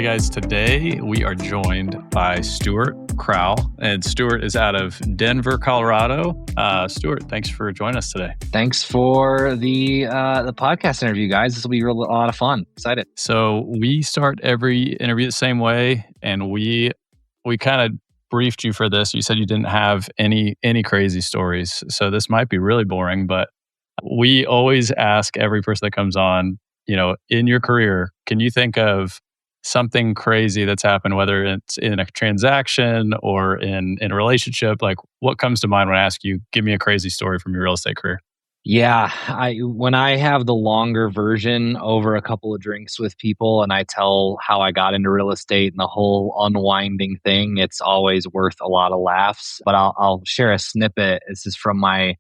Hey guys, today we are joined by Stuart Crowell, and Stuart is out of Denver, Colorado. Stuart, thanks for joining us today. Thanks for the podcast interview, guys. This will be a lot of fun. Excited. So we start every interview the same way, and we kind of briefed you for this. You said you didn't have any crazy stories, so this might be really boring, but we always ask every person that comes on, in your career, can you think of something crazy that's happened, whether it's in a transaction or in a relationship? Like, what comes to mind when I ask you, give me a crazy story from your real estate career? Yeah, when I have the longer version over a couple of drinks with people and I tell how I got into real estate and the whole unwinding thing, it's always worth a lot of laughs. But I'll share a snippet. This is from my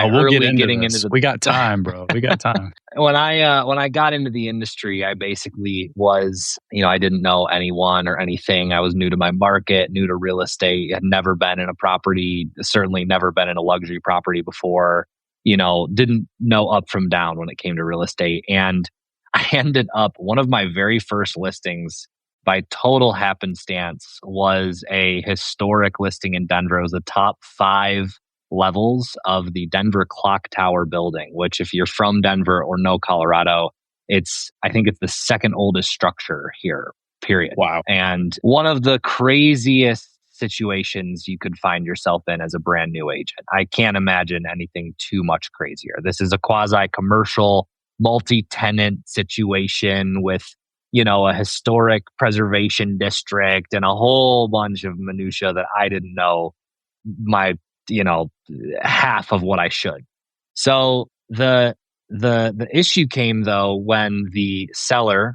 We'll get early into getting this. into the We got time, bro. We got time. when I got into the industry, I basically was, I didn't know anyone or anything. I was new to my market, new to real estate, had never been in a property, certainly never been in a luxury property before, didn't know up from down when it came to real estate. And I ended up, one of my very first listings by total happenstance was a historic listing in Denver. It was the top 5 levels of the Denver Clock Tower building, which if you're from Denver or know Colorado, I think it's the second oldest structure here, period. Wow. And one of the craziest situations you could find yourself in as a brand new agent. I can't imagine anything too much crazier. This is a quasi-commercial, multi-tenant situation with, a historic preservation district and a whole bunch of minutia that I didn't know half of what I should. So the issue came though when the seller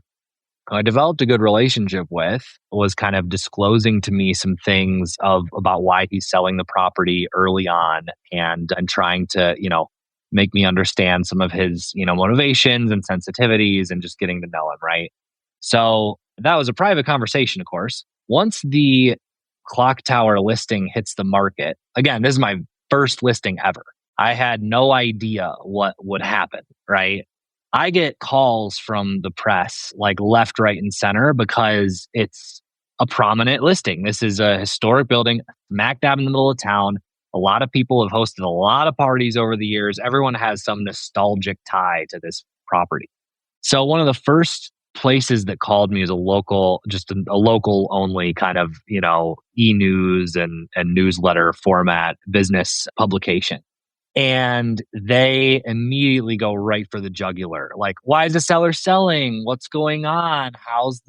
who I developed a good relationship with was kind of disclosing to me some things about why he's selling the property early on and trying to, make me understand some of his, motivations and sensitivities and just getting to know him, right? So that was a private conversation, of course. Once the clock tower listing hits the market, again, this is my first listing ever. I had no idea what would happen, right? I get calls from the press like left, right, and center because it's a prominent listing. This is a historic building, smack dab in the middle of town. A lot of people have hosted a lot of parties over the years. Everyone has some nostalgic tie to this property. So one of the first places that called me is a local only kind of, e-news and newsletter format business publication. And they immediately go right for the jugular. Like, why is the seller selling? What's going on? How's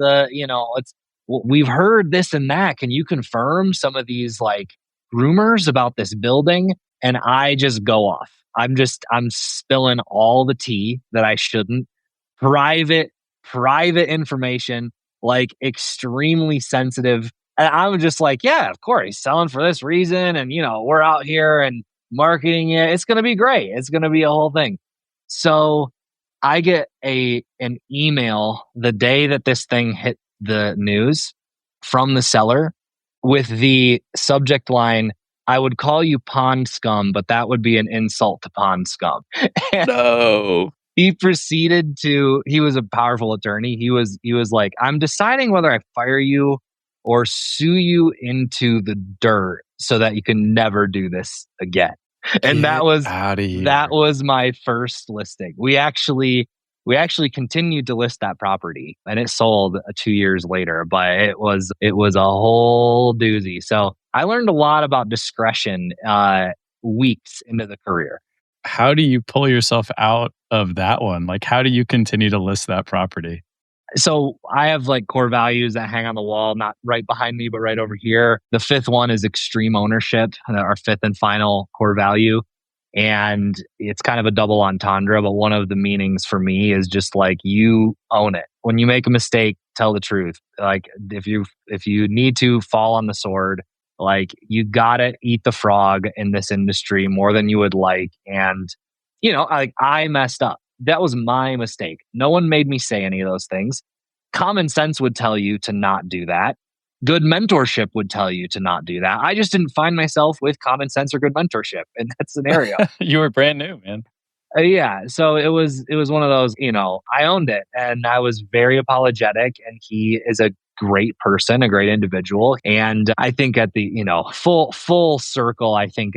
we've heard this and that. Can you confirm some of these like rumors about this building? And I just go off. I'm spilling all the tea that I shouldn't. Private information, like extremely sensitive. And I was just like, yeah, of course, he's selling for this reason. And, we're out here and marketing it. It's going to be great. It's going to be a whole thing. So I get an email the day that this thing hit the news from the seller with the subject line, I would call you pond scum, but that would be an insult to pond scum. No. He proceeded he was a powerful attorney. He was like, I'm deciding whether I fire you or sue you into the dirt so that you can never do this again. And that was my first listing. We actually continued to list that property and it sold 2 years later, but it was a whole doozy. So I learned a lot about discretion weeks into the career. How do you pull yourself out of that one? Like, how do you continue to list that property? So I have like core values that hang on the wall, not right behind me, but right over here. The 5th one is extreme ownership, our 5th and final core value. And it's kind of a double entendre, but one of the meanings for me is just like, you own it. When you make a mistake, tell the truth. Like if you need to fall on the sword, like you gotta eat the frog in this industry more than you would like. And, I messed up. That was my mistake. No one made me say any of those things. Common sense would tell you to not do that. Good mentorship would tell you to not do that. I just didn't find myself with common sense or good mentorship in that scenario. You were brand new, man. Yeah. So it was one of those, I owned it and I was very apologetic, and he is a great person, a great individual. And I think at the, full circle, I think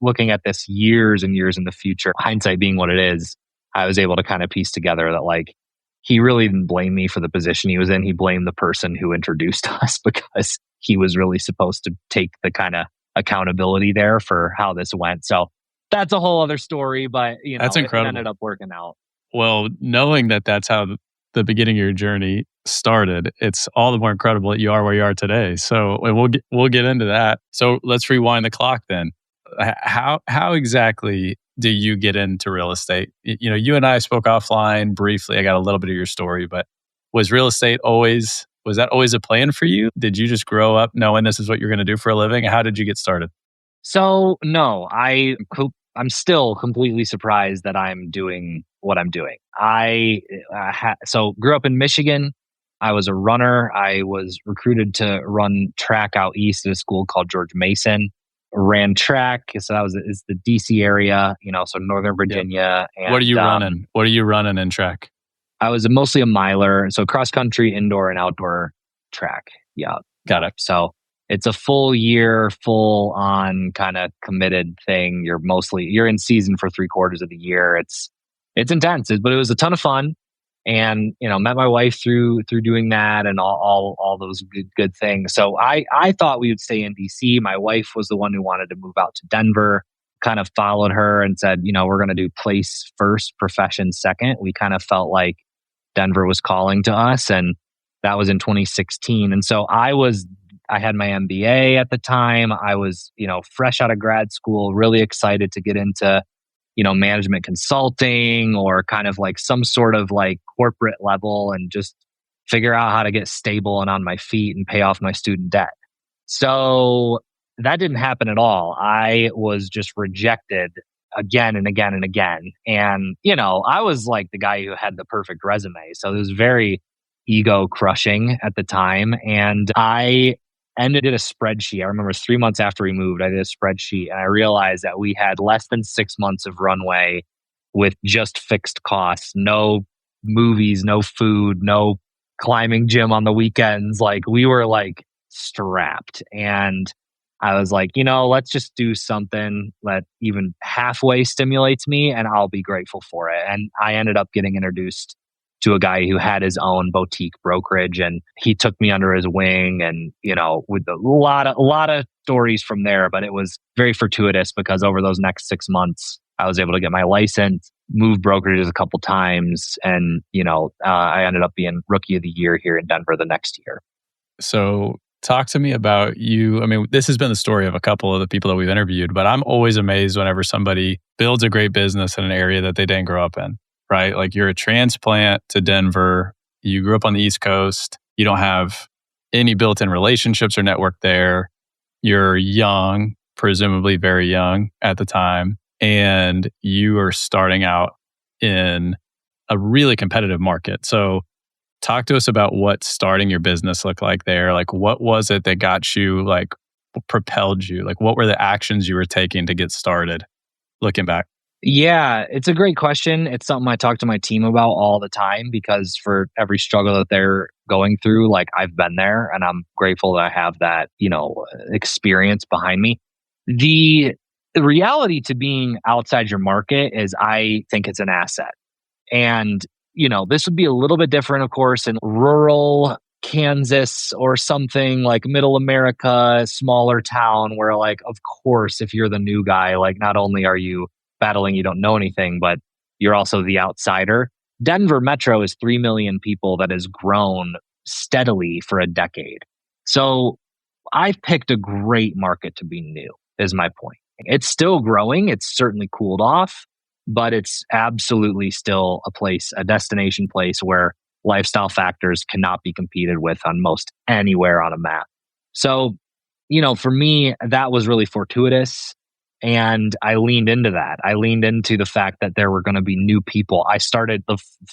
looking at this years and years in the future, hindsight being what it is, I was able to kind of piece together that like he really didn't blame me for the position he was in. He blamed the person who introduced us because he was really supposed to take the kind of accountability there for how this went. So that's a whole other story, but That's it ended incredible. up working out. Well, knowing that that's how the beginning of your journey started, it's all the more incredible that you are where you are today. So and we'll get into that. So let's rewind the clock then. How exactly do you get into real estate? You and I spoke offline briefly. I got a little bit of your story, but was real estate always was that always a plan for you? Did you just grow up knowing this is what you're going to do for a living? How did you get started? So no, I'm still completely surprised that I'm doing what I'm doing. So grew up in Michigan. I was a runner. I was recruited to run track out east at a school called George Mason. Ran track, so that was is the DC area, so Northern Yep. Virginia, What are and you running? What are you running in track? I was mostly a miler, so cross country, indoor, and outdoor track. Yeah, Got yeah. it. So it's a full year, full on kind of committed thing. You're in season for 3 quarters of the year. It's intense, but it was a ton of fun, and met my wife through doing that and all those good things. So I thought we would stay in DC. My wife was the one who wanted to move out to Denver. Kind of followed her and said, we're going to do place first, profession second. We kind of felt like Denver was calling to us, and that was in 2016. And so I had my MBA at the time. I was, fresh out of grad school, really excited to get into, management consulting or kind of like some sort of like corporate level and just figure out how to get stable and on my feet and pay off my student debt. So that didn't happen at all. I was just rejected again and again and again. And, I was like the guy who had the perfect resume. So it was very ego crushing at the time. And I ended did a spreadsheet. I remember 3 months after we moved, I did a spreadsheet and I realized that we had less than 6 months of runway with just fixed costs, no movies, no food, no climbing gym on the weekends. Like we were like strapped. And I was like, let's just do something that even halfway stimulates me and I'll be grateful for it. And I ended up getting introduced to a guy who had his own boutique brokerage and he took me under his wing and, with a lot of stories from there, but it was very fortuitous because over those next 6 months, I was able to get my license, move brokerages a couple times. And, I ended up being rookie of the year here in Denver the next year. So talk to me about you. I mean, this has been the story of a couple of the people that we've interviewed, but I'm always amazed whenever somebody builds a great business in an area that they didn't grow up in, right? Like you're a transplant to Denver. You grew up on the East Coast. You don't have any built-in relationships or network there. You're young, presumably very young at the time, and you are starting out in a really competitive market. So talk to us about what starting your business looked like there. Like, what was it that got you, like, propelled you? Like, what were the actions you were taking to get started looking back? Yeah, it's a great question. It's something I talk to my team about all the time because for every struggle that they're going through, like I've been there and I'm grateful that I have that, experience behind me. The the reality to being outside your market is I think it's an asset. And, this would be a little bit different, of course, in rural Kansas or something like middle America, smaller town where, like, of course, if you're the new guy, like, not only are you battling, you don't know anything, but you're also the outsider. Denver Metro is 3 million people that has grown steadily for a decade. So I've picked a great market to be new, is my point. It's still growing. It's certainly cooled off, but it's absolutely still a destination place where lifestyle factors cannot be competed with on most anywhere on a map. So, for me, that was really fortuitous. And I leaned into that. I leaned into the fact that there were going to be new people. I started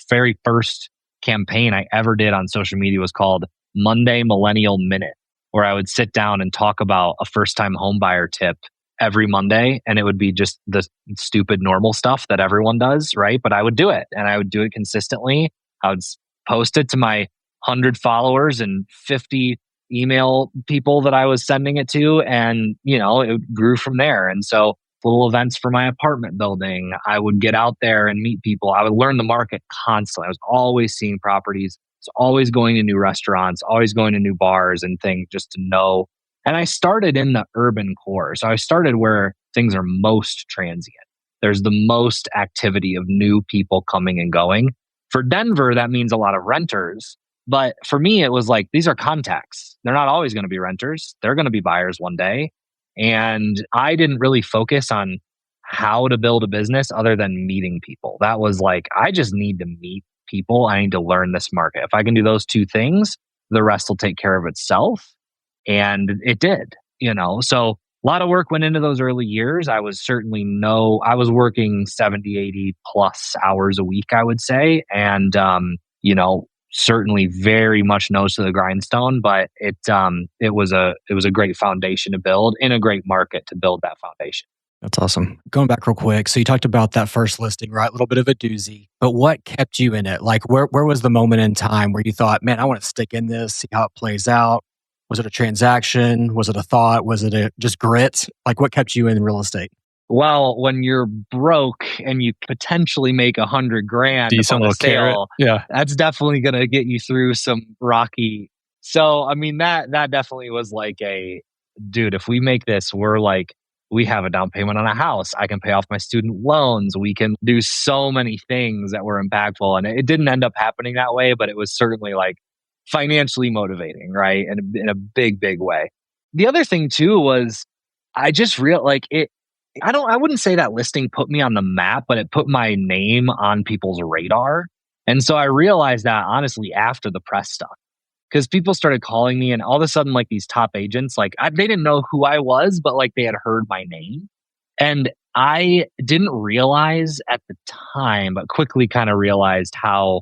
very first campaign I ever did on social media was called Monday Millennial Minute, where I would sit down and talk about a first time home buyer tip every Monday. And it would be just the stupid normal stuff that everyone does, right? But I would do it and I would do it consistently. I would post it to my 100 followers and 50 email people that I was sending it to. And, it grew from there. And so little events for my apartment building, I would get out there and meet people. I would learn the market constantly. I was always seeing properties. I was always going to new restaurants, always going to new bars and things just to know. And I started in the urban core. So I started where things are most transient. There's the most activity of new people coming and going. For Denver, that means a lot of renters. But for me, it was like, these are contacts. They're not always going to be renters. They're going to be buyers one day. And I didn't really focus on how to build a business other than meeting people. That was like, I just need to meet people. I need to learn this market. If I can do those two things, the rest will take care of itself. And it did, So a lot of work went into those early years. I was working 70, 80 plus hours a week, I would say. And, certainly very much nose to the grindstone, but it was a great foundation to build in a great market to build that foundation. That's awesome. Going back real quick. So you talked about that first listing, right? A little bit of a doozy, but what kept you in it? Like where was the moment in time where you thought, man, I want to stick in this, see how it plays out? Was it a transaction? Was it a thought? Was it just grit? Like what kept you in real estate? Well, when you're broke and you potentially make 100 grand Decent upon a little carrot. sale, Yeah. that's definitely going to get you through some rocky. So, I mean, that definitely was like dude, if we make this, we have a down payment on a house. I can pay off my student loans. We can do so many things that were impactful. And it didn't end up happening that way, but it was certainly like financially motivating, right? And in a big, big way. The other thing too was I just real like it I wouldn't say that listing put me on the map, but it put my name on people's radar. And so I realized that honestly after the press stuff, because people started calling me and all of a sudden like these top agents, they didn't know who I was, but like they had heard my name. And I didn't realize at the time, but quickly kind of realized how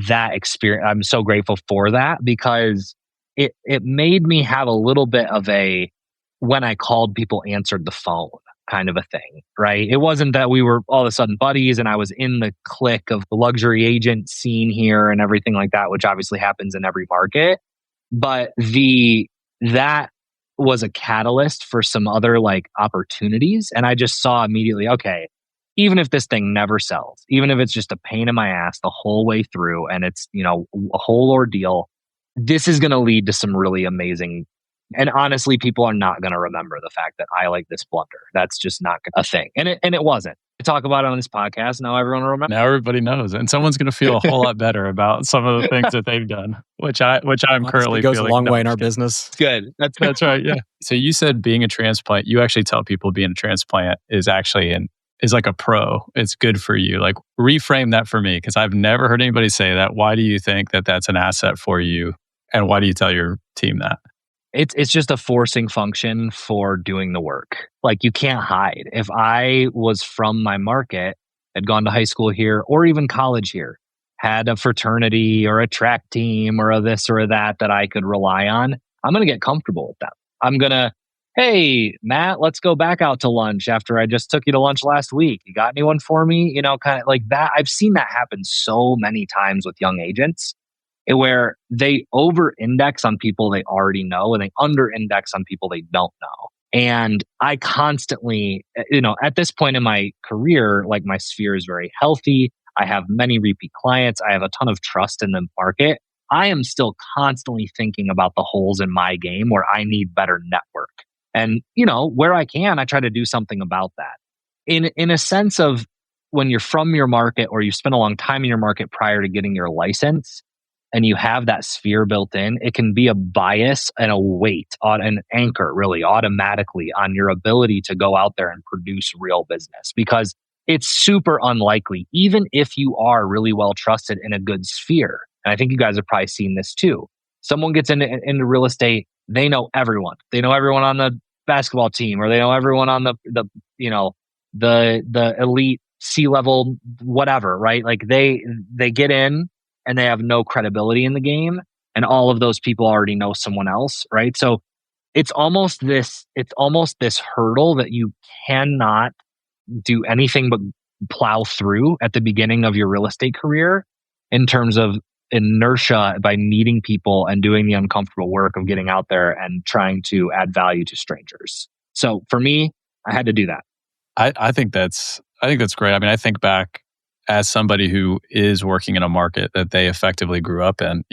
that experience, I'm so grateful for that because it made me have a little bit of when I called, people answered the phone kind of a thing, right? It wasn't that we were all of a sudden buddies and I was in the clique of the luxury agent scene here and everything like that, which obviously happens in every market. But that was a catalyst for some other like opportunities. And I just saw immediately, okay, even if this thing never sells, even if it's just a pain in my ass the whole way through and it's, a whole ordeal, this is going to lead to some really amazing. And honestly, people are not going to remember the fact that I like this blunder. That's just not a thing. And it wasn't. I talk about it on this podcast. Now everyone will remember. Now everybody knows, and someone's going to feel a whole lot better about some of the things that they've done, which I'm Honesty currently goes feeling. a long No, way I'm in our just kidding. business. It's good. That's right. Yeah. So you said being a transplant, you actually tell people being a transplant is actually is like a pro. It's good for you. Like reframe that for me because I've never heard anybody say that. Why do you think that that's an asset for you, and why do you tell your team that? It's just a forcing function for doing the work. Like you can't hide. If I was from my market, had gone to high school here or even college here, had a fraternity or a track team or a this or a that I could rely on, I'm going to get comfortable with them. I'm going to, hey, Matt, let's go back out to lunch after I just took you to lunch last week. You got anyone for me? Kind of like that. I've seen that happen so many times with young agents where they over index on people they already know and they under index on people they don't know. And I constantly, at this point in my career, like my sphere is very healthy. I have many repeat clients. I have a ton of trust in the market. I am still constantly thinking about the holes in my game where I need better network. And, where I can, I try to do something about that. In a sense of when you're from your market or you spend a long time in your market prior to getting your license, and you have that sphere built in, it can be a bias and a weight on an anchor really automatically on your ability to go out there and produce real business because it's super unlikely, even if you are really well trusted in a good sphere. And I think you guys have probably seen this too. Someone gets into real estate, they know everyone. They know everyone on the basketball team, or they know everyone on the elite C-level, whatever, right? Like they get in and they have no credibility in the game, and all of those people already know someone else, right? So it's almost this hurdle that you cannot do anything but plow through at the beginning of your real estate career in terms of inertia by meeting people and doing the uncomfortable work of getting out there and trying to add value to strangers. So for me, I had to do that. I think that's great. I mean, I think back as somebody who is working in a market that they effectively grew up in,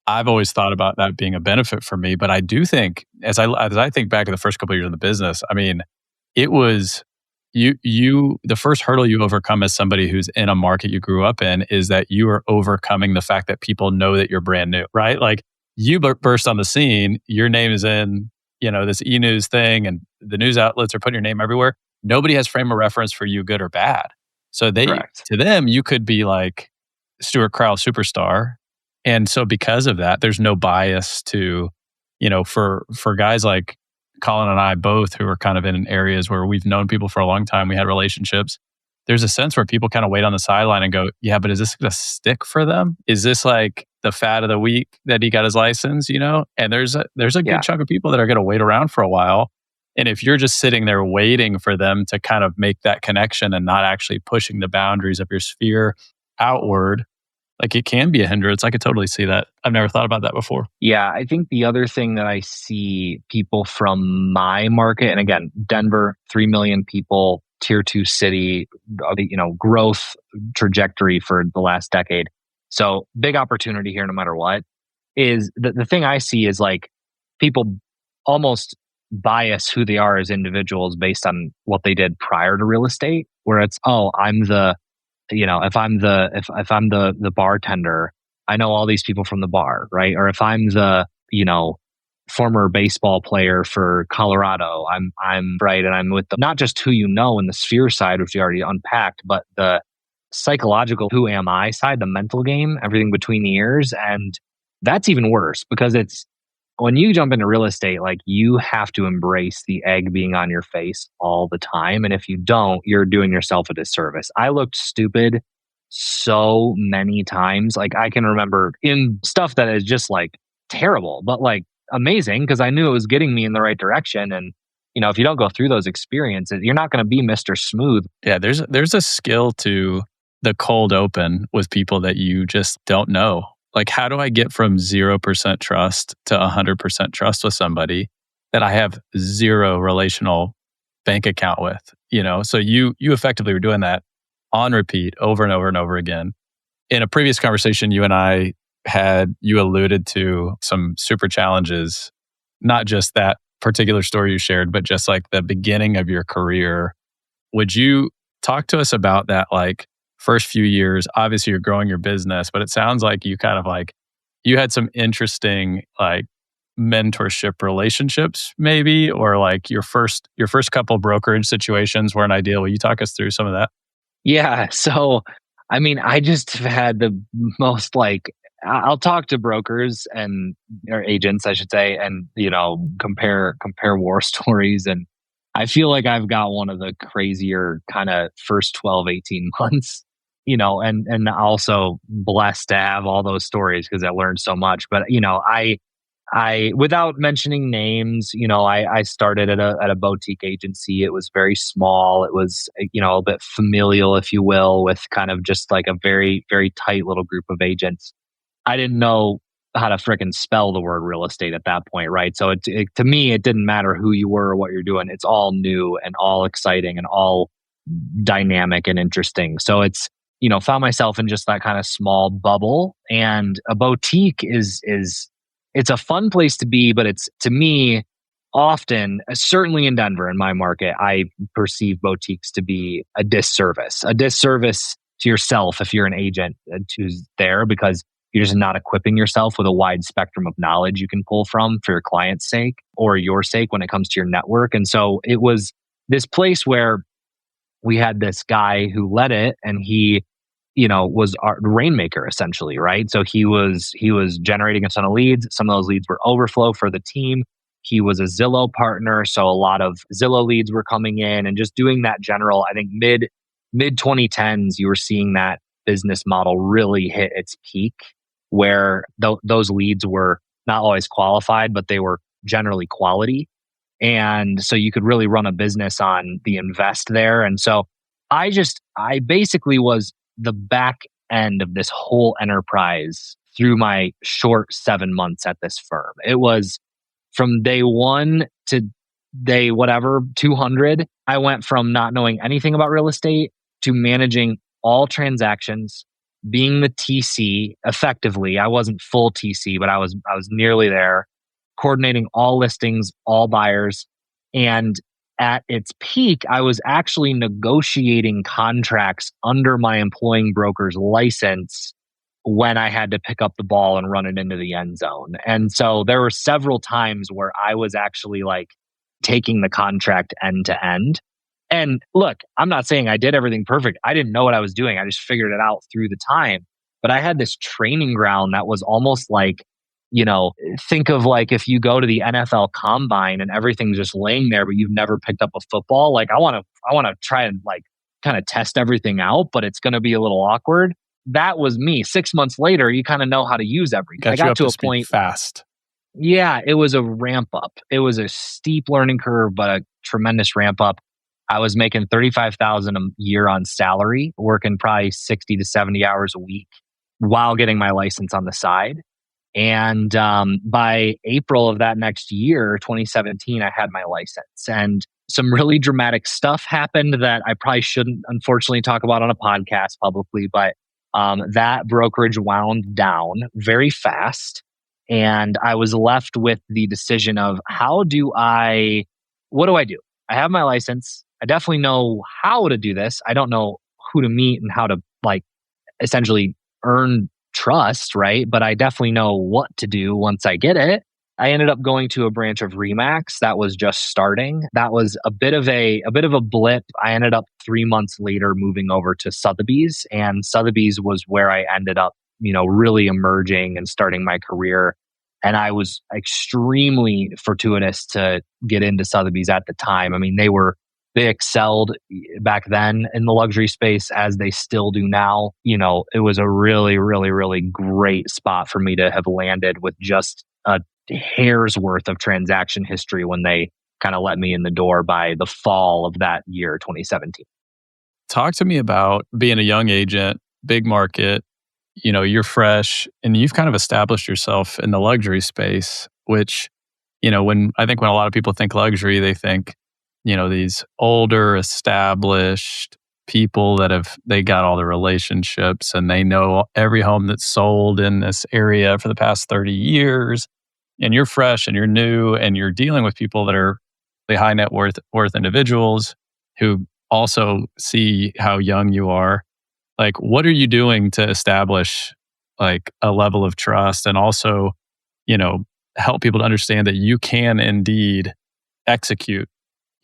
I've always thought about that being a benefit for me. But I do think as I think back to the first couple of years in the business, I mean, it was the first hurdle you overcome as somebody who's in a market you grew up in is that you are overcoming the fact that people know that you're brand new, right? Like you burst on the scene, your name is in, this e-news thing and the news outlets are putting your name everywhere. Nobody has frame of reference for you, good or bad. So Correct. to them, you could be like Stuart Crowell superstar. And so because of that, there's no bias to, for guys like Colin and I both who are kind of in areas where we've known people for a long time, we had relationships. There's a sense where people kind of wait on the sideline and go, yeah, but is this going to stick for them? Is this like the fad of the week that he got his license, And there's a Yeah. good chunk of people that are going to wait around for a while. And if you're just sitting there waiting for them to kind of make that connection and not actually pushing the boundaries of your sphere outward, like it can be a hindrance. I could totally see that. I've never thought about that before. Yeah, I think the other thing that I see people from my market, and again, Denver, 3 million people, tier two city, growth trajectory for the last decade. So big opportunity here no matter what. Is the thing I see is like people almost bias who they are as individuals based on what they did prior to real estate, where it's, oh, I'm the if I'm the bartender, I know all these people from the bar, right? Or if I'm the, former baseball player for Colorado, I'm right, and I'm with the not just who you know in the sphere side, which we already unpacked, but the psychological who am I side, the mental game, everything between the ears. And that's even worse because it's when you jump into real estate, like you have to embrace the egg being on your face all the time. And if you don't, you're doing yourself a disservice. I looked stupid so many times. Like I can remember in stuff that is just like terrible, but like amazing because I knew it was getting me in the right direction. And, if you don't go through those experiences, you're not going to be Mr. Smooth. Yeah, there's a skill to the cold open with people that you just don't know. Like, how do I get from 0% trust to 100% trust with somebody that I have zero relational bank account with? So you effectively were doing that on repeat over and over and over again. In a previous conversation you and I had, you alluded to some super challenges, not just that particular story you shared, but just like the beginning of your career. Would you talk to us about that, like first few years? Obviously you're growing your business, but it sounds like you kind of like, you had some interesting like mentorship relationships maybe, or like your first couple brokerage situations weren't ideal. Will you talk us through some of that? Yeah. So, I mean, I just have had the most like, I'll talk to brokers and or agents, I should say, and compare war stories. And I feel like I've got one of the crazier kind of first 12, 18 months, and also blessed to have all those stories because I learned so much. But, I without mentioning names, I started at a boutique agency. It was very small. It was, a bit familial, if you will, with kind of just like a very, very tight little group of agents. I didn't know how to frickin' spell the word real estate at that point, right? So to me, it didn't matter who you were or what you're doing. It's all new and all exciting and all dynamic and interesting. So it's, found myself in just that kind of small bubble. And a boutique is it's a fun place to be, but it's, to me, often, certainly in Denver, in my market, I perceive boutiques to be a disservice to yourself if you're an agent who's there, because you're just not equipping yourself with a wide spectrum of knowledge you can pull from for your client's sake or your sake when it comes to your network. And so it was this place where we had this guy who led it, and he was our rainmaker essentially, right? So he was generating a ton of leads. Some of those leads were overflow for the team. He was a Zillow partner, so a lot of Zillow leads were coming in, and just doing that general. I think mid 2010s, you were seeing that business model really hit its peak, where those leads were not always qualified, but they were generally quality. And so you could really run a business on the invest there. And so I basically was the back end of this whole enterprise through my short 7 months at this firm. It was from day one to day whatever, 200. I went from not knowing anything about real estate to managing all transactions, being the TC effectively. I wasn't full TC, but I was nearly there, coordinating all listings, all buyers. And at its peak, I was actually negotiating contracts under my employing broker's license when I had to pick up the ball and run it into the end zone. And so there were several times where I was actually like taking the contract end to end. And look, I'm not saying I did everything perfect. I didn't know what I was doing. I just figured it out through the time. But I had this training ground that was almost like, think of like if you go to the NFL combine and everything's just laying there, but you've never picked up a football. Like I want to try and like kind of test everything out, but it's going to be a little awkward. That was me. 6 months later, you kind of know how to use everything. I Got you got up to to a speed point. fast. Yeah, it was a ramp up. It was a steep learning curve, but a tremendous ramp up. I was making 35,000 a year on salary, working probably 60 to 70 hours a week while getting my license on the side. And by April of that next year, 2017, I had my license. And some really dramatic stuff happened that I probably shouldn't, unfortunately, talk about on a podcast publicly. But that brokerage wound down very fast. And I was left with the decision of what do I do? I have my license. I definitely know how to do this. I don't know who to meet and how to like essentially earn trust, right? But I definitely know what to do once I get it. I ended up going to a branch of Remax that was just starting. That was a bit of a blip. I ended up 3 months later moving over to Sotheby's, and Sotheby's was where I ended up, really emerging and starting my career. And I was extremely fortuitous to get into Sotheby's at the time. I mean, they excelled back then in the luxury space as they still do now. It was a really, really, really great spot for me to have landed with just a hair's worth of transaction history when they kind of let me in the door by the fall of that year, 2017. Talk to me about being a young agent, big market. You're fresh and you've kind of established yourself in the luxury space, which, when a lot of people think luxury, they think, these older, established people they got all the relationships and they know every home that's sold in this area for the past 30 years. And you're fresh and you're new and you're dealing with people that are the high net worth individuals who also see how young you are. Like, what are you doing to establish like a level of trust and also, help people to understand that you can indeed execute?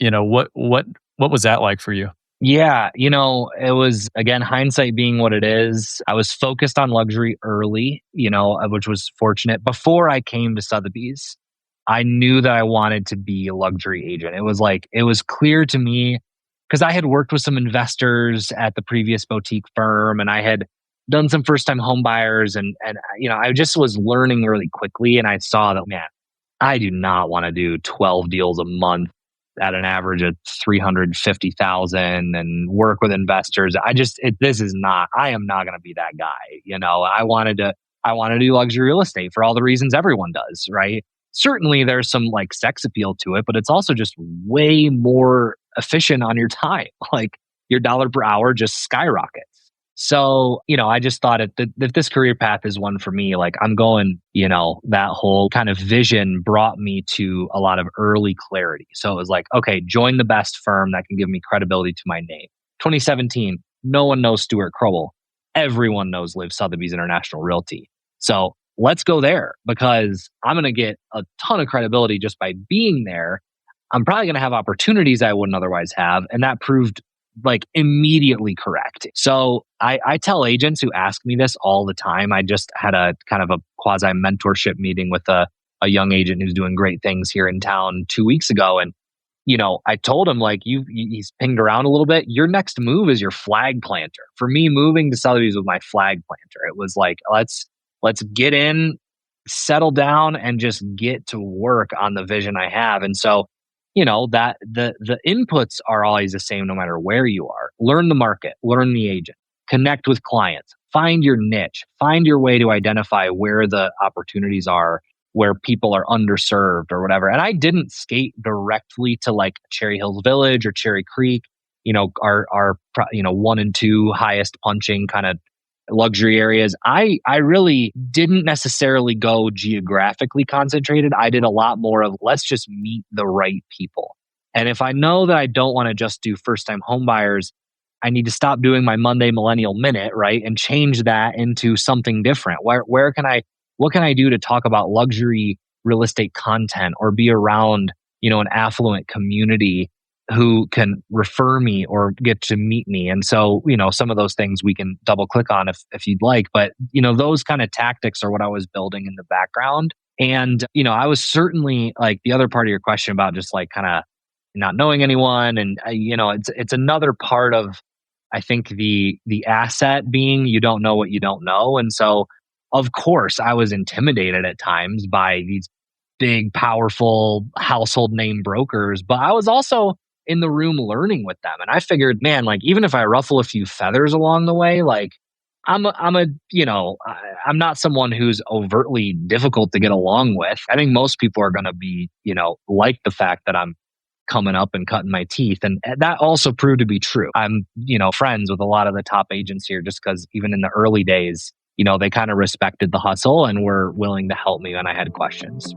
What was that like for you? Yeah, it was again hindsight being what it is. I was focused on luxury early, which was fortunate. Before I came to Sotheby's, I knew that I wanted to be a luxury agent. It was clear to me because I had worked with some investors at the previous boutique firm and I had done some first time home buyers and I just was learning really quickly and I saw that, man, I do not want to do 12 deals a month at an average of 350,000 and work with investors. I am not going to be that guy. I wanted to do luxury real estate for all the reasons everyone does, right? Certainly there's some like sex appeal to it, but it's also just way more efficient on your time. Like your dollar per hour just skyrockets. So, I just thought if this career path is one for me, like I'm going, that whole kind of vision brought me to a lot of early clarity. So it was like, okay, join the best firm that can give me credibility to my name. 2017, no one knows Stuart Crowell. Everyone knows Liv Sotheby's International Realty. So let's go there because I'm going to get a ton of credibility just by being there. I'm probably going to have opportunities I wouldn't otherwise have. And that proved like immediately correct. So I tell agents who ask me this all the time. I just had a kind of a quasi mentorship meeting with a young agent who's doing great things here in town 2 weeks ago. And, I told him like, he's pinged around a little bit. Your next move is your flag planter. For me, moving to Sotheby's was my flag planter. It was like, let's get in, settle down and just get to work on the vision I have. And so that the inputs are always the same no matter where you are. Learn the market, learn the agent, connect with clients, find your niche, find your way to identify where the opportunities are, where people are underserved or whatever. And I didn't skate directly to like Cherry Hills Village or Cherry Creek, our 1 and 2 highest punching kind of luxury areas. I really didn't necessarily go geographically concentrated. I did a lot more of let's just meet the right people. And if I know that I don't want to just do first time home buyers, I need to stop doing my Monday Millennial Minute, right? And change that into something different. What can I do to talk about luxury real estate content or be around, an affluent community who can refer me or get to meet me? And so, some of those things we can double click on if you'd like. But, those kind of tactics are what I was building in the background. And, I was certainly like the other part of your question about just like kind of not knowing anyone. And, it's another part of, I think the asset being you don't know what you don't know. And so, of course, I was intimidated at times by these big, powerful household name brokers, but I was also in the room learning with them. And I figured, man, like even if I ruffle a few feathers along the way, like I'm not someone who's overtly difficult to get along with. I think most people are going to be, like the fact that I'm coming up and cutting my teeth. And that also proved to be true. I'm, friends with a lot of the top agents here just because even in the early days, they kind of respected the hustle and were willing to help me when I had questions.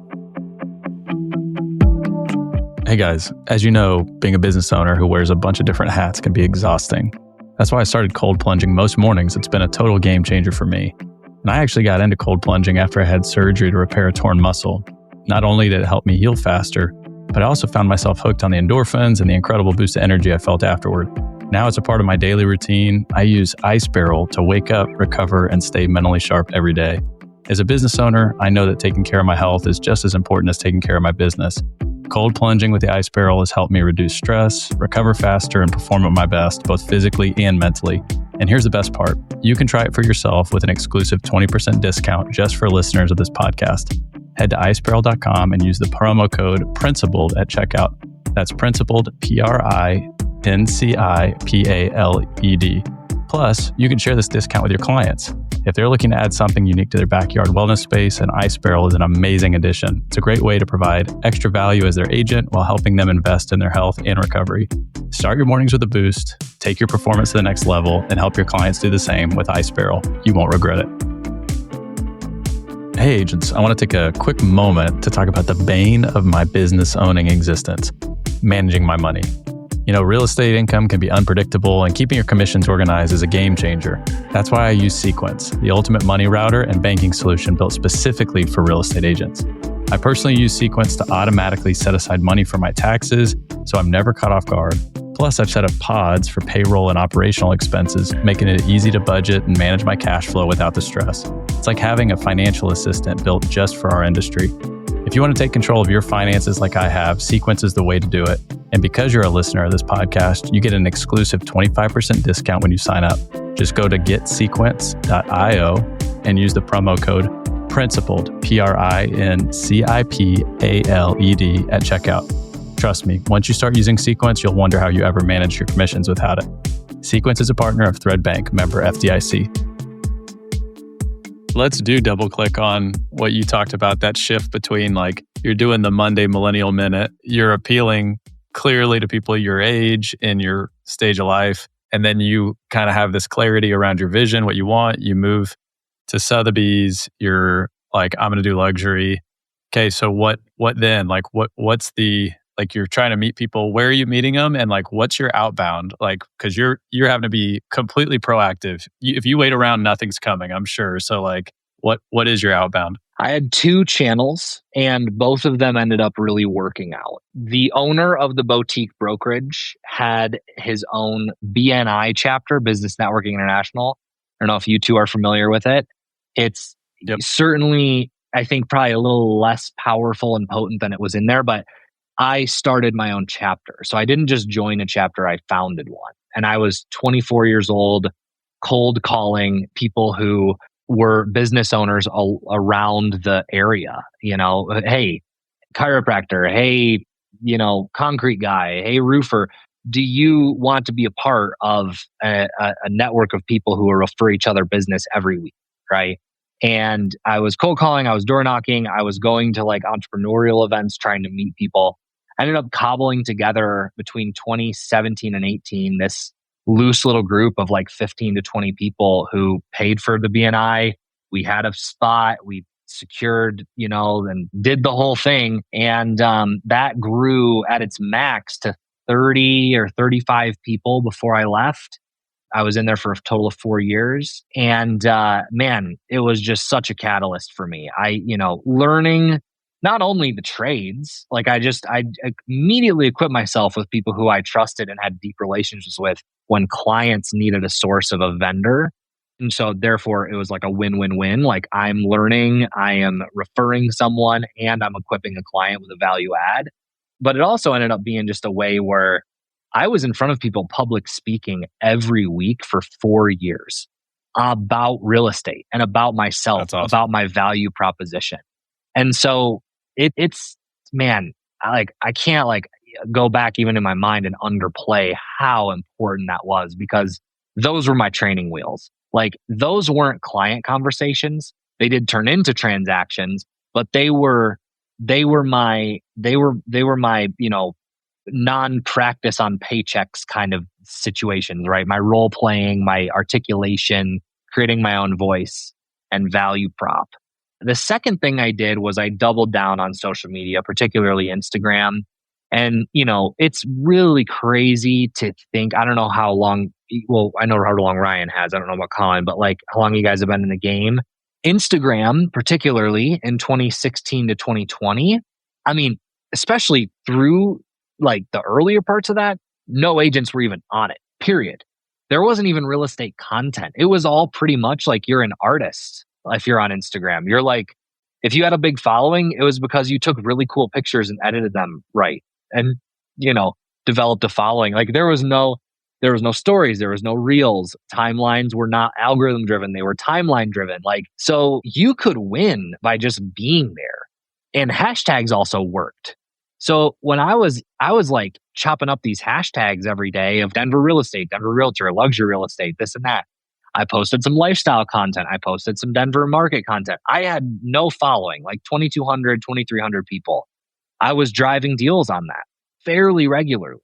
Hey guys, as you know, being a business owner who wears a bunch of different hats can be exhausting. That's why I started cold plunging most mornings. It's been a total game changer for me. And I actually got into cold plunging after I had surgery to repair a torn muscle. Not only did it help me heal faster, but I also found myself hooked on the endorphins and the incredible boost of energy I felt afterward. Now it's a part of my daily routine. I use Ice Barrel to wake up, recover, and stay mentally sharp every day. As a business owner, I know that taking care of my health is just as important as taking care of my business. Cold plunging with the Ice Barrel has helped me reduce stress, recover faster, and perform at my best, both physically and mentally. And here's the best part. You can try it for yourself with an exclusive 20% discount just for listeners of this podcast. Head to icebarrel.com and use the promo code Principled at checkout. That's Principled, PRINCIPALED. Plus, you can share this discount with your clients. If they're looking to add something unique to their backyard wellness space, an Ice Barrel is an amazing addition. It's a great way to provide extra value as their agent while helping them invest in their health and recovery. Start your mornings with a boost, take your performance to the next level, and help your clients do the same with Ice Barrel. You won't regret it. Hey agents, I want to take a quick moment to talk about the bane of my business owning existence, managing my money. Real estate income can be unpredictable, and keeping your commissions organized is a game changer. That's why I use Sequence, the ultimate money router and banking solution built specifically for real estate agents. I personally use Sequence to automatically set aside money for my taxes, so I'm never caught off guard. Plus, I've set up pods for payroll and operational expenses, making it easy to budget and manage my cash flow without the stress. It's like having a financial assistant built just for our industry. If you want to take control of your finances like I have, Sequence is the way to do it. And because you're a listener of this podcast, you get an exclusive 25% discount when you sign up. Just go to getsequence.io and use the promo code Principled, PRINCIPALED at checkout. Trust me, once you start using Sequence, you'll wonder how you ever managed your commissions without it. Sequence is a partner of Thread Bank, member FDIC. Let's do double click on what you talked about, that shift between like you're doing the Monday Millennial Minute, you're appealing clearly to people your age in your stage of life, and then you kind of have this clarity around your vision, what you want, you move to Sotheby's, you're like, I'm going to do luxury. Okay, so what then? Like what's the, like you're trying to meet people, where are you meeting them, and like what's your outbound? Like, because you're having to be completely proactive. If you wait around, nothing's coming, I'm sure. So like what is your outbound? I had 2 channels and both of them ended up really working out. The owner of the boutique brokerage had his own BNI chapter, Business Networking International. I don't know if you two are familiar with it. It's certainly, I think, probably a little less powerful and potent than it was in there, but I started my own chapter. So I didn't just join a chapter, I founded one. And I was 24 years old, cold calling people who were business owners around the area. Hey, chiropractor, hey, concrete guy, hey, roofer, do you want to be a part of a network of people who will refer each other business every week, right? And I was cold calling, I was door knocking, I was going to like entrepreneurial events, trying to meet people. I ended up cobbling together between 2017 and 18 this loose little group of like 15 to 20 people who paid for the BNI. We had a spot, we secured, and did the whole thing. And that grew at its max to 30 or 35 people before I left. I was in there for a total of 4 years. And man, it was just such a catalyst for me. Learning not only the trades, like I immediately equipped myself with people who I trusted and had deep relationships with when clients needed a source of a vendor. And so therefore it was like a win-win-win. Like I'm learning, I am referring someone, and I'm equipping a client with a value add. But it also ended up being just a way where I was in front of people public speaking every week for 4 years about real estate and about myself, That's awesome. about my value proposition. And so it's man, I can't like go back even in my mind and underplay how important that was, because those were my training wheels. Like those weren't client conversations. They did turn into transactions, but they were my non-practice on paychecks kind of situations, right? My role playing, my articulation, creating my own voice and value prop. The second thing I did was I doubled down on social media, particularly Instagram. And, it's really crazy to think, I don't know how long, well, I know how long Ryan has. I don't know about Colin, but like how long you guys have been in the game. Instagram, particularly in 2016 to 2020, I mean, especially through like the earlier parts of that, no agents were even on it, period. There wasn't even real estate content. It was all pretty much like you're an artist if you're on Instagram. You're like, if you had a big following, it was because you took really cool pictures and edited them right. And, developed a following. Like there was no stories, there was no reels. Timelines were not algorithm driven, they were timeline driven. Like, so you could win by just being there. And hashtags also worked. So when I was like chopping up these hashtags every day of Denver real estate, Denver realtor, luxury real estate, this and that. I posted some lifestyle content. I posted some Denver market content. I had no following, like 2,200, 2,300 people. I was driving deals on that fairly regularly.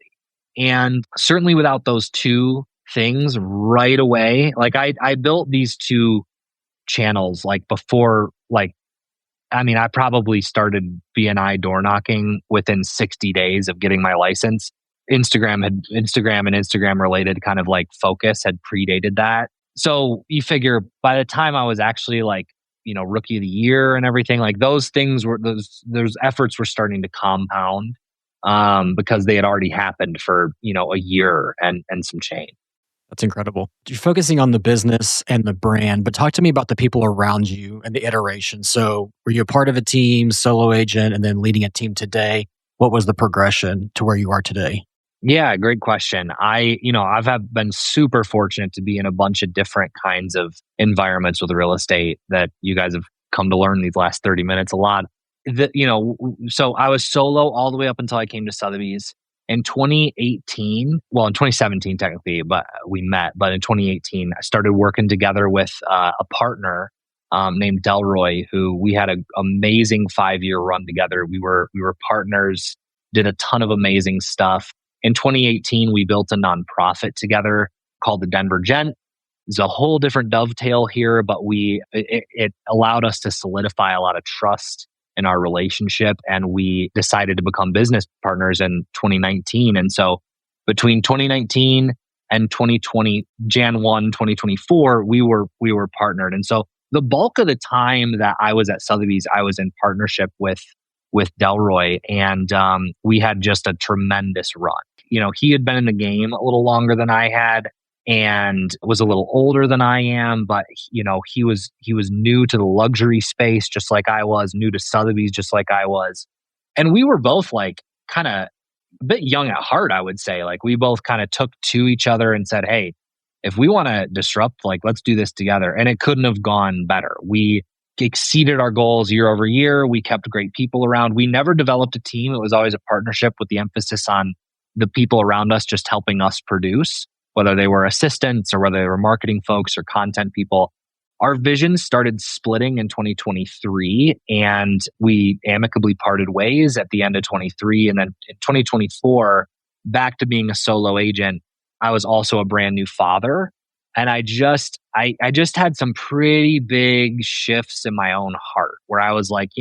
And certainly without those two things right away, like I built these two channels like before, like, I mean, I probably started BNI door knocking within 60 days of getting my license. Instagram and Instagram related kind of like focus had predated that. So you figure by the time I was actually like, rookie of the year and everything, like those things were those efforts were starting to compound because they had already happened for, a year and some change. That's incredible. You're focusing on the business and the brand, but talk to me about the people around you and the iteration. So, were you a part of a team, solo agent, and then leading a team today? What was the progression to where you are today? Yeah, great question. I've been super fortunate to be in a bunch of different kinds of environments with real estate that you guys have come to learn these last 30 minutes a lot. So I was solo all the way up until I came to Sotheby's. In 2018, well, in 2017 technically, but we met. But in 2018, I started working together with a partner named Delroy, who we had an amazing 5-year run together. We were partners, did a ton of amazing stuff. In 2018, we built a nonprofit together called the Denver Gent. There's a whole different dovetail here, but it allowed us to solidify a lot of trust in our relationship, and we decided to become business partners in 2019. And so between 2019 and 2020, Jan 1, 2024, we were partnered. And so the bulk of the time that I was at Sotheby's, I was in partnership with Delroy, and we had just a tremendous run. He had been in the game a little longer than I had and was a little older than I am, but he was new to the luxury space just like I was, new to Sotheby's just like I was. And we were both like kind of a bit young at heart, I would say. Like we both kind of took to each other and said, "Hey, if we want to disrupt, like let's do this together." And it couldn't have gone better. We exceeded our goals year over year. We kept great people around. We never developed a team. It was always a partnership with the emphasis on the people around us just helping us produce, whether they were assistants or whether they were marketing folks or content people. Our vision started splitting in 2023, and we amicably parted ways at the end of 23. And then in 2024, back to being a solo agent, I was also a brand new father. And I just had some pretty big shifts in my own heart where I was like,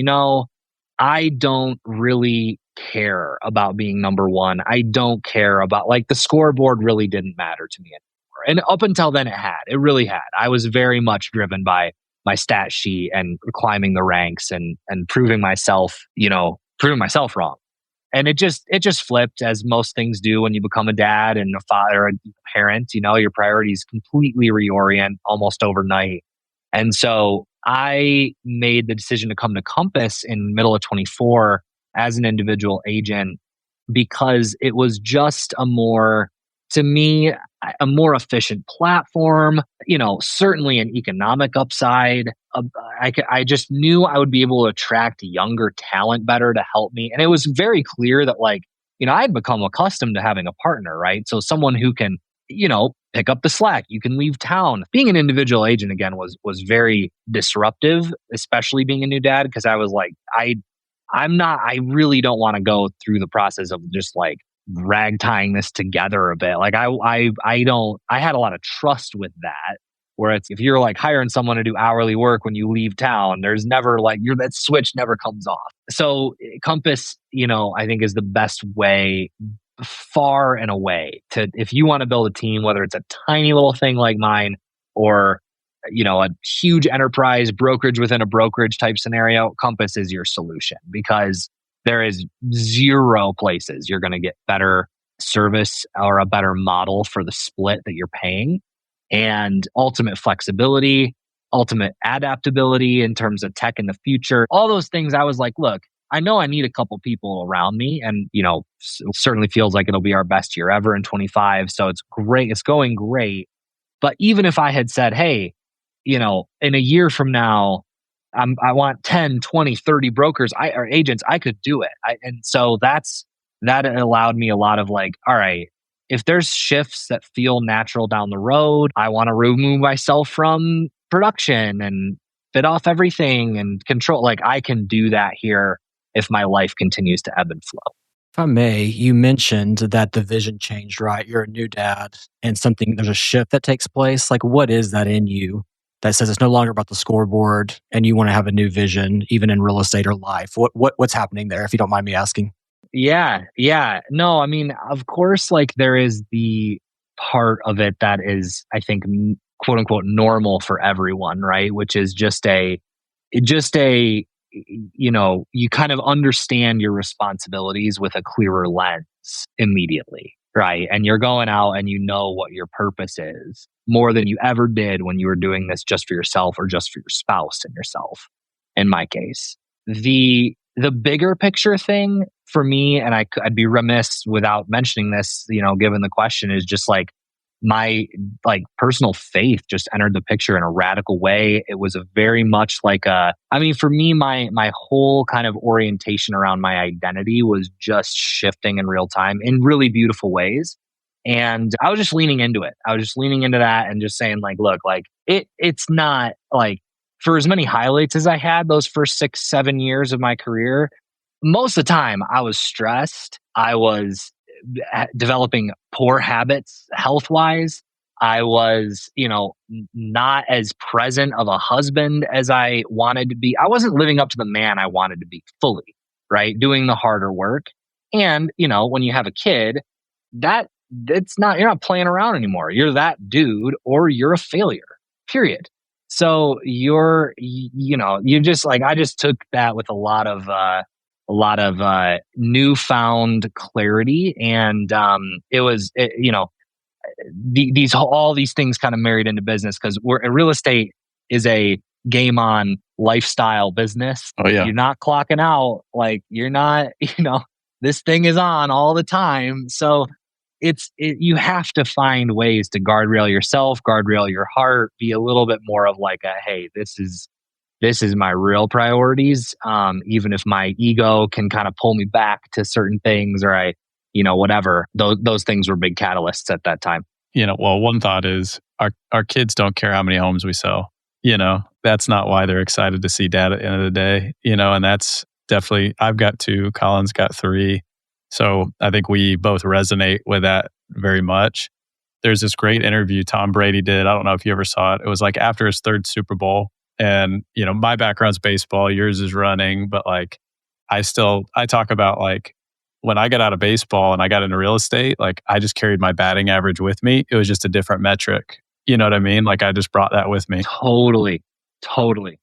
I don't really care about being number one. I don't care about, like, the scoreboard really didn't matter to me anymore. And up until then it really had. I was very much driven by my stat sheet and climbing the ranks and proving myself wrong. And it just flipped, as most things do when you become a dad and a father and a parent. Your priorities completely reorient almost overnight. And so I made the decision to come to Compass in middle of 24 as an individual agent, because it was just to me, a more efficient platform, certainly an economic upside. I just knew I would be able to attract younger talent better to help me. And it was very clear that, like, I had become accustomed to having a partner, right? So someone who can, pick up the slack. You can leave town. Being an individual agent again was very disruptive, especially being a new dad, because I was like, I really don't want to go through the process of just like rag tying this together a bit. Like I had a lot of trust with that, where it's, if you're like hiring someone to do hourly work when you leave town, there's never like that switch never comes off. So Compass, I think is the best way, far and away, to, if you want to build a team, whether it's a tiny little thing like mine or a huge enterprise brokerage within a brokerage type scenario, Compass is your solution, because there is zero places you're going to get better service or a better model for the split that you're paying, and ultimate flexibility, ultimate adaptability in terms of tech in the future. All those things, I was like, look, I know I need a couple people around me, and it certainly feels like it'll be our best year ever in 25. So it's great. It's going great. But even if I had said, hey, in a year from now, I want 10, 20, 30 brokers or agents, I could do it. And so that allowed me a lot of like, all right, if there's shifts that feel natural down the road, I want to remove myself from production and fit off everything and control. Like, I can do that here if my life continues to ebb and flow. If I may, you mentioned that the vision changed, right? You're a new dad and there's a shift that takes place. Like, what is that in you that says it's no longer about the scoreboard and you want to have a new vision, even in real estate or life? What's happening there, if you don't mind me asking? Yeah. Yeah. No, I mean, of course, like, there is the part of it that is, I think, quote unquote, normal for everyone, right? Which is just you kind of understand your responsibilities with a clearer lens immediately, right? And you're going out and you know what your purpose is more than you ever did when you were doing this just for yourself or just for your spouse and yourself. In my case, the bigger picture thing for me, and I'd be remiss without mentioning this, given the question, is just like my personal faith just entered the picture in a radical way. It was a very much like for me, my whole kind of orientation around my identity was just shifting in real time in really beautiful ways. And I was just leaning into it. I was just leaning into that and just saying, like, look, like it's not like, for as many highlights as I had those first 6-7 years of my career, most of the time I was stressed. I was developing poor habits health wise. I was, not as present of a husband as I wanted to be. I wasn't living up to the man I wanted to be fully, right? Doing the harder work. And, when you have a kid, you're not playing around anymore. You're that dude or you're a failure, period. So you just like, I just took that with a lot of newfound clarity. And all these things kind of married into business, because real estate is a game on lifestyle business. Oh yeah. You're not clocking out. Like, you're not, this thing is on all the time. So you have to find ways to guardrail yourself, guardrail your heart, be a little bit more of like hey, this is my real priorities. Even if my ego can kind of pull me back to certain things, or I whatever. Those things were big catalysts at that time. Well, one thought is our kids don't care how many homes we sell. That's not why they're excited to see dad at the end of the day, and that's definitely, I've got two, Colin's got three. So I think we both resonate with that very much. There's this great interview Tom Brady did. I don't know if you ever saw it. It was like after his third Super Bowl. And, my background's baseball, yours is running, but like I talk about like when I got out of baseball and I got into real estate, like I just carried my batting average with me. It was just a different metric. You know what I mean? Like I just brought that with me. Totally. Totally.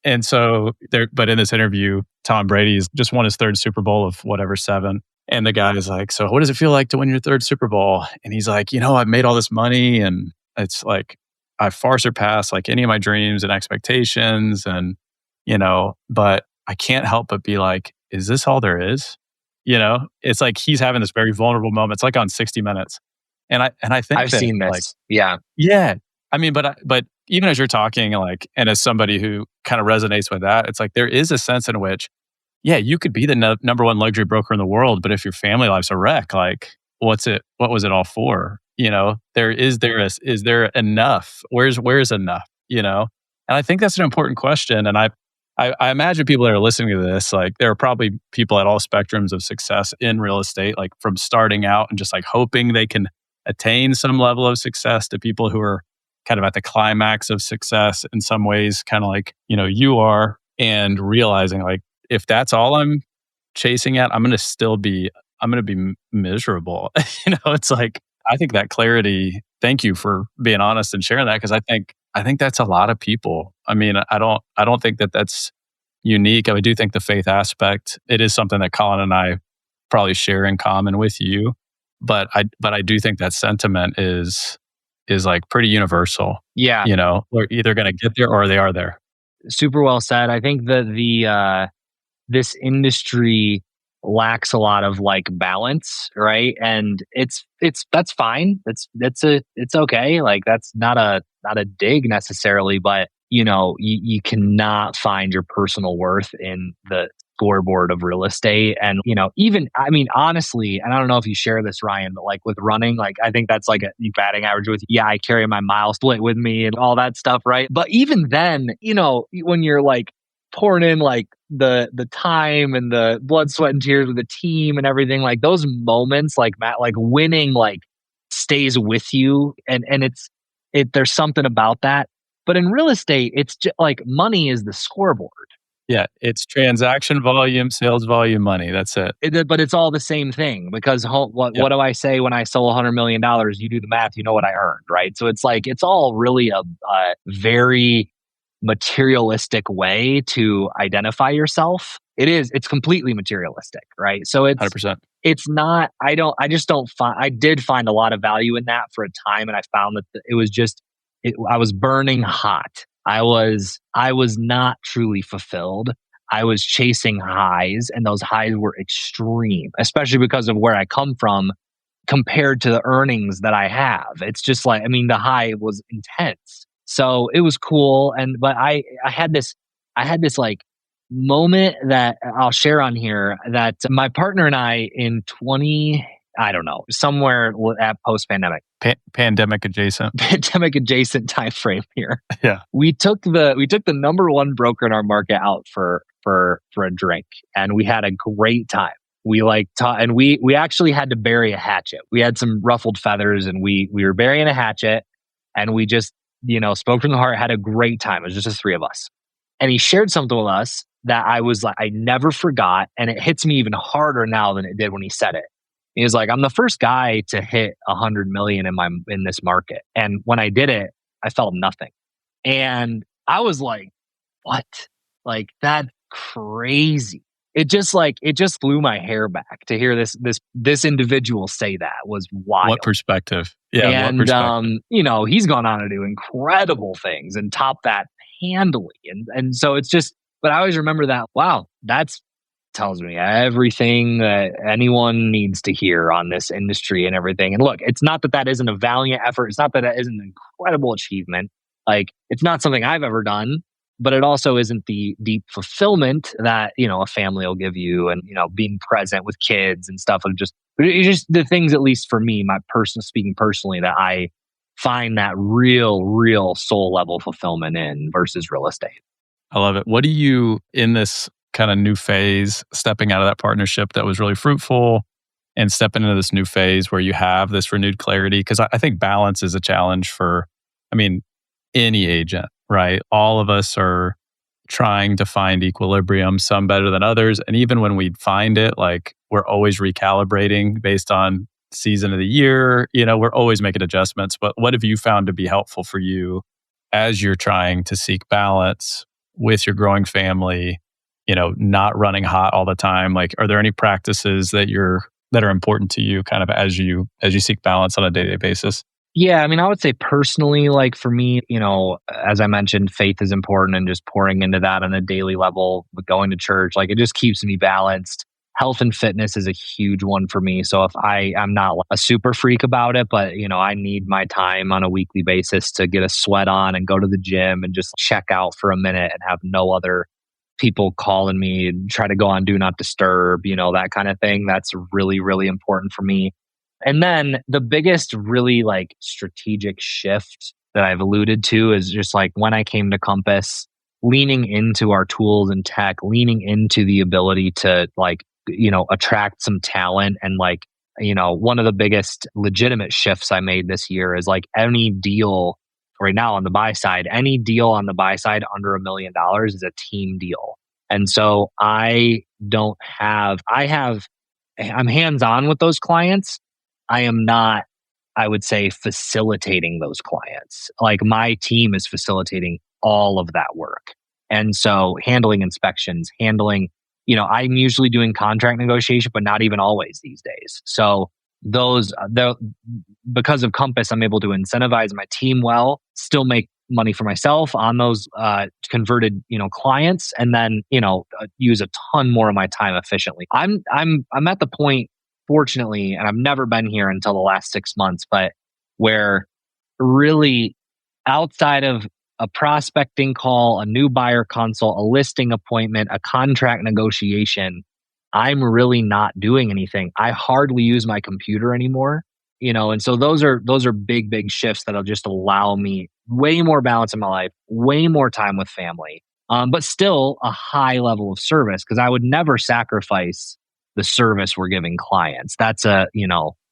And so but in this interview, Tom Brady's just won his third Super Bowl of whatever, 7. And the guy is like, "So what does it feel like to win your third Super Bowl?" And he's like, "I've made all this money and it's like I've far surpassed like any of my dreams and expectations. And, but I can't help but be like, is this all there is?" It's like he's having this very vulnerable moment. It's like on 60 Minutes. And I think I've that seen like, this. Yeah. yeah. I mean, but even as you're talking, like, and as somebody who kind of resonates with that, it's like there is a sense in which, yeah, you could be the number one luxury broker in the world, but if your family life's a wreck, like, what was it all for? Is there enough? Where's enough? And I think that's an important question. And I imagine people that are listening to this, like, there are probably people at all spectrums of success in real estate, like from starting out and just like hoping they can attain some level of success, to people who are kind of at the climax of success in some ways, kind of like, you are, and realizing like, if that's all I'm chasing at, I'm going to be miserable. It's like, I think that clarity, thank you for being honest and sharing that. Cause I think that's a lot of people. I mean, I don't think that that's unique. I do think the faith aspect, it is something that Colin and I probably share in common with you. But I do think that sentiment is like pretty universal. Yeah. We're either going to get there or they are there. Super well said. I think that this industry lacks a lot of like balance, right? And that's fine. It's okay. Like that's not a dig necessarily, but you cannot find your personal worth in the scoreboard of real estate. And even, I mean, honestly, and I don't know if you share this, Ryan, but like with running, like I think that's like a batting average with, yeah, I carry my mile split with me and all that stuff, right? But even then, when you're like pouring in like the time and the blood, sweat, and tears with the team and everything, like those moments, like Matt, like winning, like stays with you, and there's something about that. But in real estate, it's just like money is the scoreboard. Yeah, it's transaction volume, sales volume, money. That's it. But it's all the same thing, because what do I say when I sell $100 million? You do the math, you know what I earned, right? So it's like it's all really a very materialistic way to identify yourself. It's completely materialistic, right? So 100%. it's not, I just don't find, I did find a lot of value in that for a time. And I found that it was just, I was burning hot. I was not truly fulfilled. I was chasing highs, and those highs were extreme, especially because of where I come from compared to the earnings that I have. It's just like, I mean, the high was intense. So it was cool. But I had this like moment that I'll share on here, that my partner and I in I don't know, somewhere at post-pandemic. Pandemic adjacent. Pandemic adjacent time frame here. Yeah. We took the number one broker in our market out for a drink, and we had a great time. We and we actually had to bury a hatchet. We had some ruffled feathers, and we were burying a hatchet, and we just, spoke from the heart, had a great time. It was just the three of us. And he shared something with us that I was like, I never forgot. And it hits me even harder now than it did when he said it. He was like, I'm the first guy to hit 100 million in this market. And when I did it, I felt nothing. And I was like, what? Like, that's crazy. It just blew my hair back to hear this individual say that. Was wild. What perspective? Yeah. And, what perspective? he's gone on to do incredible things and top that handily. And so it's just, but I always remember that, wow, that's tells me everything that anyone needs to hear on this industry and everything. And look, it's not that isn't a valiant effort. It's not that isn't an incredible achievement. Like, it's not something I've ever done, but it also isn't the deep fulfillment that, a family will give you, and, being present with kids and stuff. It's just the things, at least for me, my person speaking personally, that I find that real soul level fulfillment in versus real estate. I love it. What do you, in this kind of new phase, stepping out of that partnership that was really fruitful and stepping into this new phase where you have this renewed clarity? Because I think balance is a challenge for, I mean, any agent, right? All of us are trying to find equilibrium, some better than others. And even when we find it, like we're always recalibrating based on season of the year, we're always making adjustments. But what have you found to be helpful for you as you're trying to seek balance with your growing family, not running hot all the time? Like, are there any practices that are important to you kind of as you seek balance on a day-to-day basis? Yeah, I mean, I would say personally, like for me, as I mentioned, faith is important, and just pouring into that on a daily level, with going to church, like it just keeps me balanced. Health and fitness is a huge one for me. So if I'm not a super freak about it, but I need my time on a weekly basis to get a sweat on and go to the gym and just check out for a minute and have no other people calling me and try to go on do not disturb, that kind of thing. That's really, really important for me. And then the biggest really like strategic shift that I've alluded to is just like when I came to Compass, leaning into our tools and tech, leaning into the ability to like, attract some talent. And like, one of the biggest legitimate shifts I made this year is like any deal right now on the buy side, any deal on the buy side under $1 million is a team deal. And so I'm hands on with those clients. I am not, I would say, facilitating those clients. Like my team is facilitating all of that work. And so handling inspections, I'm usually doing contract negotiation, but not even always these days. So because of Compass, I'm able to incentivize my team well, still make money for myself on those converted, clients, and then, use a ton more of my time efficiently. I'm at the point, fortunately, and I've never been here until the last 6 months, but where really outside of a prospecting call, a new buyer consult, a listing appointment, a contract negotiation, I'm really not doing anything. I hardly use my computer anymore, and so those are big shifts that'll just allow me way more balance in my life, way more time with family, but still a high level of service, because I would never sacrifice the service we're giving clients. That's huge.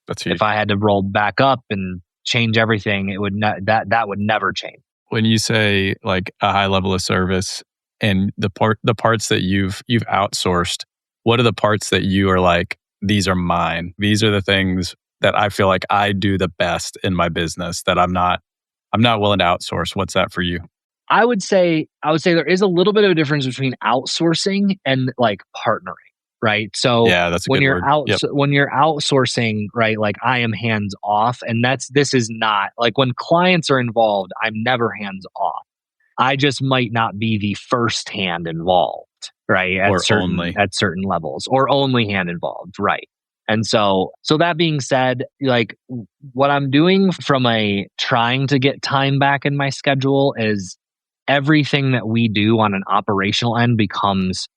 If I had to roll back up and change everything, it would that would never change. When you say like a high level of service and the parts that you've outsourced, what are the parts that you are like, these are mine? These are the things that I feel like I do the best in my business that I'm not willing to outsource. What's that for you? I would say there is a little bit of a difference between outsourcing and like partnering, right? So Yeah, that's a good word. Yep. when you're outsourcing, right, like I am hands off, and this is not like when clients are involved, I'm never hands off. I just might not be the first hand involved, right? At Or certain only. at certain levels, or only hand involved, right? And so that being said, like what I'm doing from a trying to get time back in my schedule is everything that we do on an operational end becomes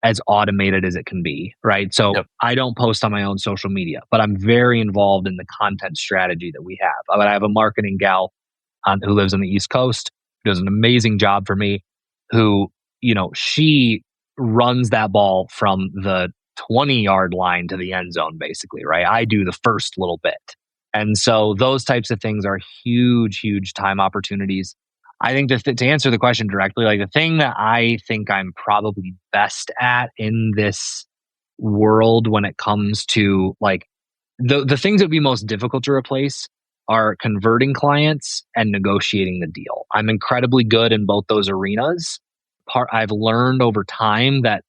as automated as it can be, right? So Yep. I don't post on my own social media, but I'm very involved in the content strategy that we have. I have a marketing gal who lives on the East Coast, who does an amazing job for me, who, she runs that ball from the 20-yard line to the end zone, basically, right? I do the first little bit. And so those types of things are huge time opportunities. I think to answer the question directly, like the thing that I think I'm probably best at in this world when it comes to like the things that would be most difficult to replace are converting clients and negotiating the deal. I'm incredibly good in both those arenas. I've learned over time that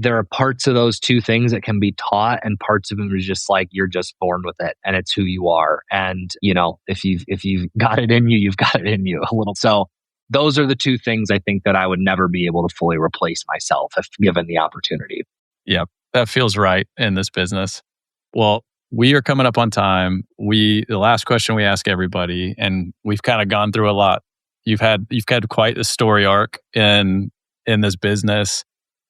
there are parts of those two things that can be taught, and parts of them is just like you're just born with it, and it's who you are. And if you've got it in you, you've got it in you a little. So those are the two things I think that I would never be able to fully replace myself if given the opportunity. Yep. That feels right in this business. Well, we are coming up on time. The last question we ask everybody, and we've kind of gone through a lot you've had quite the story arc in this business.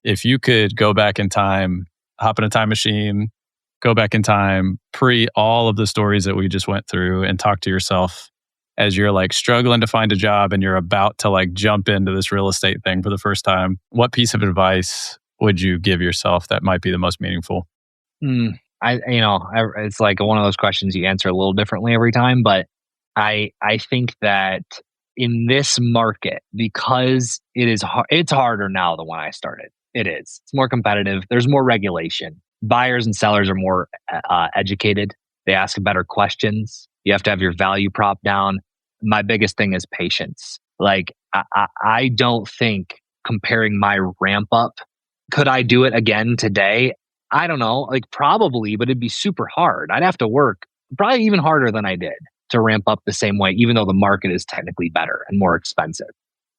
If you could go back in time, hop in a time machine, go back in time, pre all of the stories that we just went through, and talk to yourself as you're like struggling to find a job and you're about to like jump into this real estate thing for the first time, what piece of advice would you give yourself that might be the most meaningful? Hmm. It's like one of those questions you answer a little differently every time, but I think that in this market, because it's harder now than when I started. It is. It's more competitive. There's more regulation. Buyers and sellers are more educated. They ask better questions. You have to have your value prop down. My biggest thing is patience. Like I don't think comparing my ramp up, could I do it again today? I don't know, like probably, but it'd be super hard. I'd have to work probably even harder than I did to ramp up the same way, even though the market is technically better and more expensive.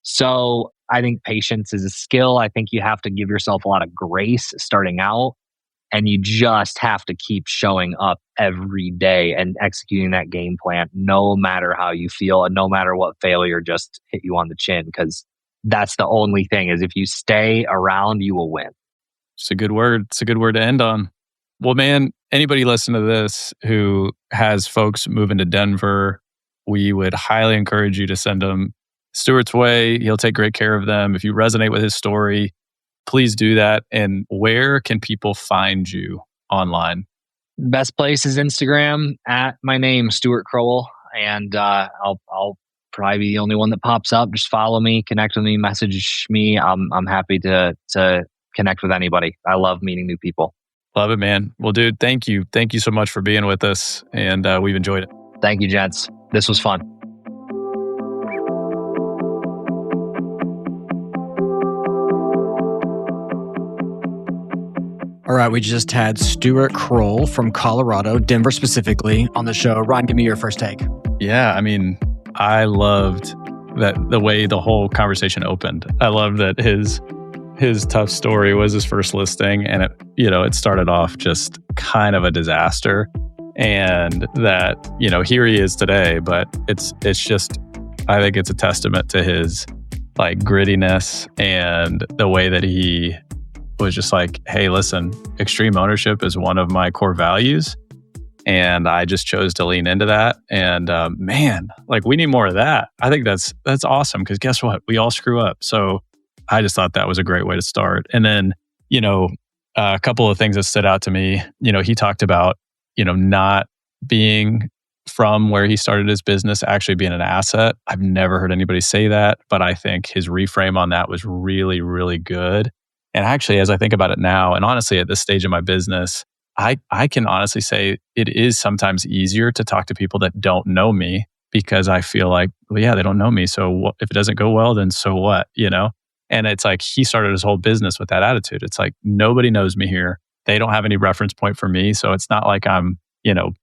So I think patience is a skill. I think you have to give yourself a lot of grace starting out, and you just have to keep showing up every day and executing that game plan, no matter how you feel and no matter what failure just hit you on the chin. Because that's the only thing is if you stay around, you will win. It's a good word. It's a good word to end on. Well, man, anybody listening to this who has folks moving to Denver, we would highly encourage you to send them Stuart's way. He'll take great care of them. If you resonate with his story, please do that. And where can people find you online? Best place is Instagram at my name, Stuart Crowell. And I'll probably be the only one that pops up. Just follow me, connect with me, message me. I'm happy to connect with anybody. I love meeting new people. Love it, man. Well, dude, thank you. Thank you so much for being with us. And we've enjoyed it. Thank you, gents. This was fun. All right, we just had Stuart Crowell from Colorado, Denver specifically, on the show. Ryan, give me your first take. Yeah, I mean, I loved that the way the whole conversation opened. I love that his tough story was his first listing, and it started off just kind of a disaster, and that here he is today. But it's just, I think it's a testament to his like grittiness and the way that he was just like, hey, listen, extreme ownership is one of my core values. And I just chose to lean into that. And man, like we need more of that. I think that's awesome, because guess what? We all screw up. So I just thought that was a great way to start. And then, a couple of things that stood out to me, he talked about, not being from where he started his business actually being an asset. I've never heard anybody say that, but I think his reframe on that was really, really good. And actually, as I think about it now, and honestly, at this stage of my business, I can honestly say it is sometimes easier to talk to people that don't know me, because I feel like, well, yeah, they don't know me. So if it doesn't go well, then so what, And it's like he started his whole business with that attitude. It's like, nobody knows me here. They don't have any reference point for me. So it's not like I'm,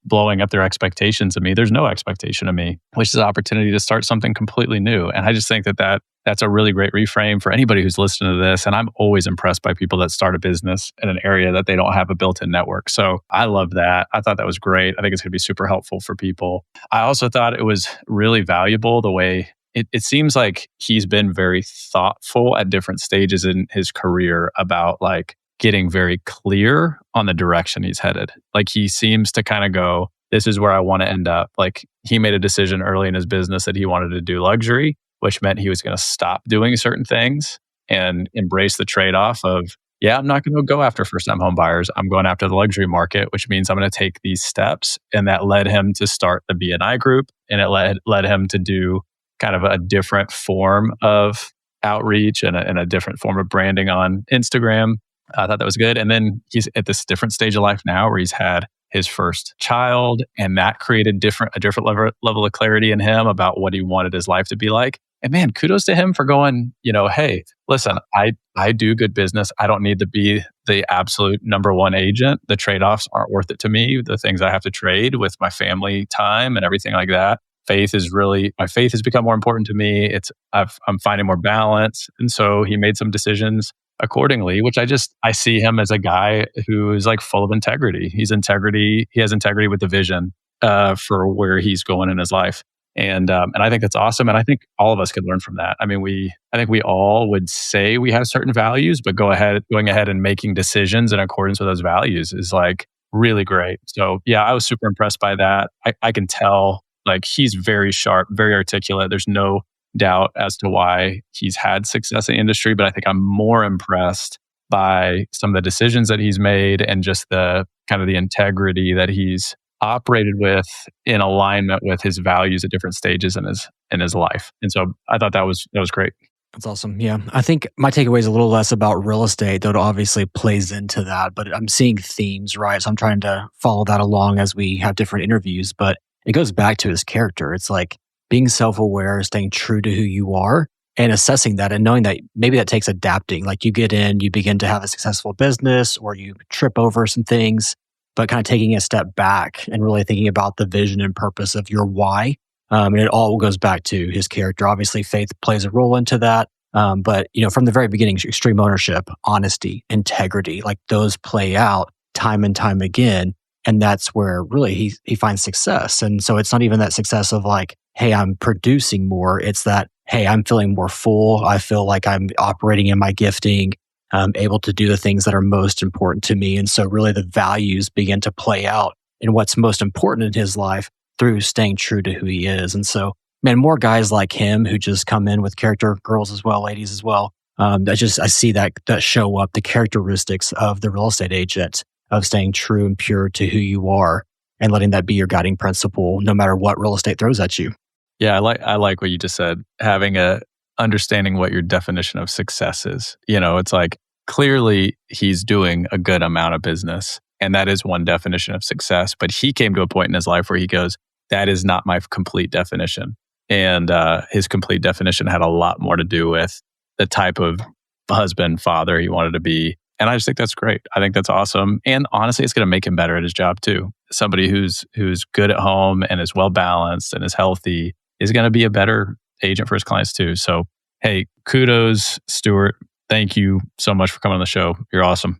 blowing up their expectations of me. There's no expectation of me, which is an opportunity to start something completely new. And I just think that's a really great reframe for anybody who's listening to this. And I'm always impressed by people that start a business in an area that they don't have a built-in network. So I love that. I thought that was great. I think it's going to be super helpful for people. I also thought it was really valuable the way it seems like he's been very thoughtful at different stages in his career about like getting very clear on the direction he's headed. Like he seems to kind of go, this is where I want to end up. Like he made a decision early in his business that he wanted to do luxury, which meant he was going to stop doing certain things and embrace the trade-off of, yeah, I'm not going to go after first-time home buyers. I'm going after the luxury market, which means I'm going to take these steps. And that led him to start the BNI group, and it led him to do kind of a different form of outreach and a different form of branding on Instagram. I thought that was good. And then he's at this different stage of life now where he's had his first child, and that created a different level of clarity in him about what he wanted his life to be like. And man, kudos to him for going, hey, listen, I do good business. I don't need to be the absolute number one agent. The trade-offs aren't worth it to me. The things I have to trade with my family time and everything like that. My faith has become more important to me. I'm finding more balance. And so he made some decisions accordingly, which I see him as a guy who is like full of integrity. He has integrity with the vision for where he's going in his life. And I think that's awesome. And I think all of us could learn from that. I mean, I think we all would say we have certain values, but going ahead and making decisions in accordance with those values is like really great. So yeah, I was super impressed by that. I can tell like he's very sharp, very articulate. There's no doubt as to why he's had success in the industry, but I think I'm more impressed by some of the decisions that he's made and just the kind of the integrity that he's operated with in alignment with his values at different stages in his life. And so I thought that was great. That's awesome. Yeah. I think my takeaway is a little less about real estate, though it obviously plays into that. But I'm seeing themes, right? So I'm trying to follow that along as we have different interviews. But it goes back to his character. It's like being self aware, staying true to who you are, and assessing that and knowing that maybe that takes adapting. Like you get in, you begin to have a successful business, or you trip over some things, but kind of taking a step back and really thinking about the vision and purpose of your why. And it all goes back to his character. Obviously, faith plays a role into that. But from the very beginning, extreme ownership, honesty, integrity, like those play out time and time again. And that's where really he finds success. And so it's not even that success of like, hey, I'm producing more. It's that, hey, I'm feeling more full. I feel like I'm operating in my gifting. I'm able to do the things that are most important to me. And so really the values begin to play out in what's most important in his life through staying true to who he is. And so, man, more guys like him who just come in with character, girls as well, ladies as well. I see that show up, the characteristics of the real estate agent of staying true and pure to who you are and letting that be your guiding principle, no matter what real estate throws at you. Yeah, I like what you just said. Having a understanding what your definition of success is. It's like clearly he's doing a good amount of business, and that is one definition of success. But he came to a point in his life where he goes, "That is not my complete definition." And his complete definition had a lot more to do with the type of husband, father he wanted to be. And I just think that's great. I think that's awesome. And honestly, it's going to make him better at his job too. Somebody who's good at home and is well balanced and is healthy is going to be a better agent for his clients too. So, hey, kudos, Stuart. Thank you so much for coming on the show. You're awesome.